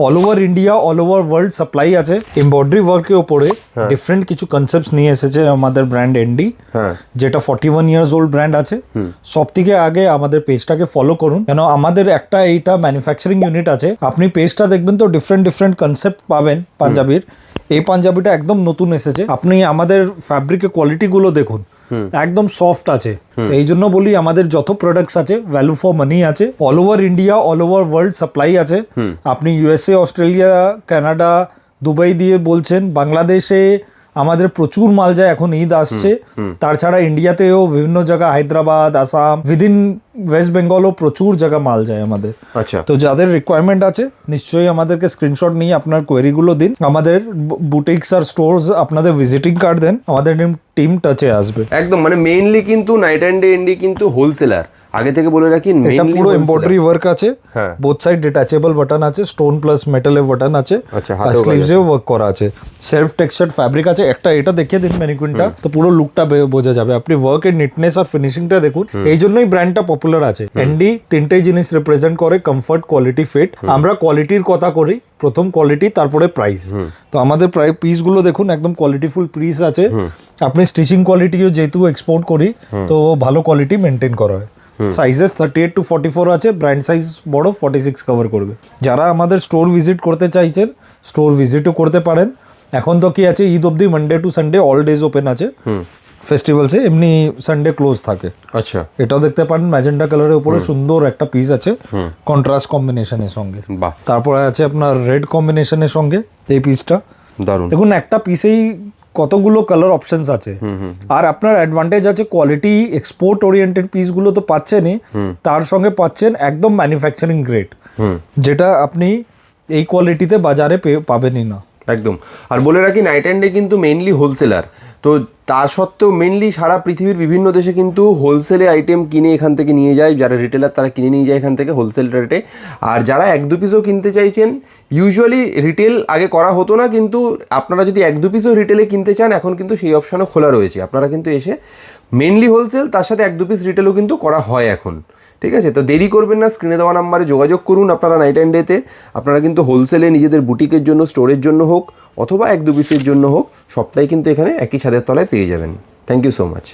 All over India all over world supply আছে। Embroidery ওয়ার্কের উপরে ডিফারেন্ট কিছু কনসেপ্টস নিয়ে এসেছে আমাদের ব্র্যান্ড এনডি, যেটা 41 ইয়ার্স ওল্ড ব্র্যান্ড আছে। সব থেকে আগে আমাদের পেজটাকে ফলো করুন, কেন আমাদের একটা এইটা ম্যানুফ্যাকচারিং ইউনিট আছে। আপনি পেজটা দেখবেন তো ডিফারেন্ট কনসেপ্ট পাবেন পাঞ্জাবির। এই পাঞ্জাবিটা একদম নতুন এসেছে। আপনি আমাদের ফ্যাব্রিকের কোয়ালিটিগুলো দেখুন, একদম সফট আছে। তো এই জন্য বলি আমাদের যত প্রোডাক্টস আছে ভ্যালু ফর মানি আছে। All over India all over world supply আছে। আপনি ইউএসএ, অস্ট্রেলিয়া, কানাডা, দুবাই দিয়ে বলছেন, বাংলাদেশে আমাদের প্রচুর মাল যায়, এখন ঈদ আসছে। তাছাড়া ইন্ডিয়াতেও বিভিন্ন জায়গা, হায়দ্রাবাদ, আসাম, উইদিন ওয়েস্ট বেঙ্গলও প্রচুর জায়গা মাল যায় আমাদের। আচ্ছা, তো যাদের রিকোয়ারমেন্ট আছে নিশ্চয়ই আমাদেরকে স্ক্রিনশট নিয়ে আপনার কোয়েরিগুলো দিন। আমাদের বুটিক্স আর স্টোরস আপনাদের ভিজিটিং কার্ড দেন, আমাদের টিম টাচে আসবে। একদম মানে মেইনলি কিন্তু নাইট অ্যান্ড ডে এনডি কিন্তু হোলসেলার, আগে থেকে বলে রাখি। এটা পুরো এমব্রয়ডারি ওয়ার্ক আছে, বোথ সাইড ডিটাচেবল বাটন আছে, স্টোন প্লাস মেটালের বাটন আছে, আর স্লিভসেও ওয়ার্ক করা আছে, সেলফ টেক্সচার্ড ফ্যাব্রিক আছে। একটা এটা দেখিয়ে দিন ম্যানিকুইনটা, তো পুরো লুকটা বোঝা যাবে। আপনি ওয়ার্কের নিটনেস আর ফিনিশিংটা দেখুন। এই জন্যই ব্র্যান্ডটা পপুলার আছে। এনডি তিনটেই জিনিস রিপ্রেজেন্ট করে, কমফর্ট, কোয়ালিটি, ফিট। আমরা কোয়ালিটির কথা করি, প্রথম কোয়ালিটি তারপরে প্রাইস। তো আমাদের পিসগুলো দেখুন, একদম কোয়ালিটিফুল পিস আছে। আপনি স্টিচিং কোয়ালিটিও যেহেতু এক্সপোর্ট করি, তো ভালো কোয়ালিটি মেনটেন করা হয়। সাইজেস 38 to 44 আছে, ব্র্যান্ড সাইজ বড় 46 কভার করবে। যারা আমাদের স্টোর ভিজিট করতে চাইছেন, স্টোর ভিজিটও করতে পারেন। এখন তো কি আছে, ঈদ অবধি Monday to Sunday all days open আছে। ফেস্টিভ্যালসে এমনি সানডে ক্লোজ থাকে। আচ্ছা, এটাও দেখতে পারেন, ম্যাজেন্টা কালারের উপরে সুন্দর একটা পিস আছে কন্ট্রাস্ট কম্বিনেশনের সঙ্গে। তারপরে আছে আপনার রেড কম্বিনেশনের সঙ্গে এই পিসটা, দারুণ। দেখুন একটা পিসেই কতগুলো কালার অপশনস আছে। আর আপনার অ্যাডভান্টেজ আছে, কোয়ালিটি এক্সপোর্ট ওরিয়েন্টেড পিসগুলো তো পাচ্ছেনই, তার সঙ্গে পাচ্ছেন একদম ম্যানুফ্যাকচারিং গ্রেড, যেটা আপনি এই কোয়ালিটিতে বাজারে পাবেনই না। একদম। আর বলে রাখি নাইট অ্যান্ড ডে কিন্তু মেইনলি হোলসেলার, তো তা সত্ত্বেও মেনলি সারা পৃথিবীর বিভিন্ন দেশে কিন্তু হোলসেলে আইটেম কিনে এখান থেকে নিয়ে যায়। যারা রিটেলার তারা কিনে নিয়ে যায় এখান থেকে হোলসেল রেটে। আর যারা এক দু পিসও কিনতে চাইছেন, ইউজুয়ালি রিটেল আগে করা হতো না, কিন্তু আপনারা যদি এক দু পিসও রিটেলে কিনতে চান, এখন কিন্তু সেই অপশানও খোলা রয়েছে। আপনারা কিন্তু এসে মেনলি হোলসেল, তার সাথে এক দু পিস রিটেলও কিন্তু করা হয় এখন। ঠিক আছে, তো দেরি করবেন না, স্ক্রিনে দেওয়া নাম্বারে যোগাযোগ করুন আপনারা নাইট অ্যান্ড ডেতে। আপনারা কিন্তু হোলসেলে নিজেদের বুটিকের জন্য, স্টোরের জন্য হোক অথবা এক দু পিসের জন্য হোক, সবটাই কিন্তু এখানে একই ছাদের তলায় পেয়ে যাবেন। Thank you so much.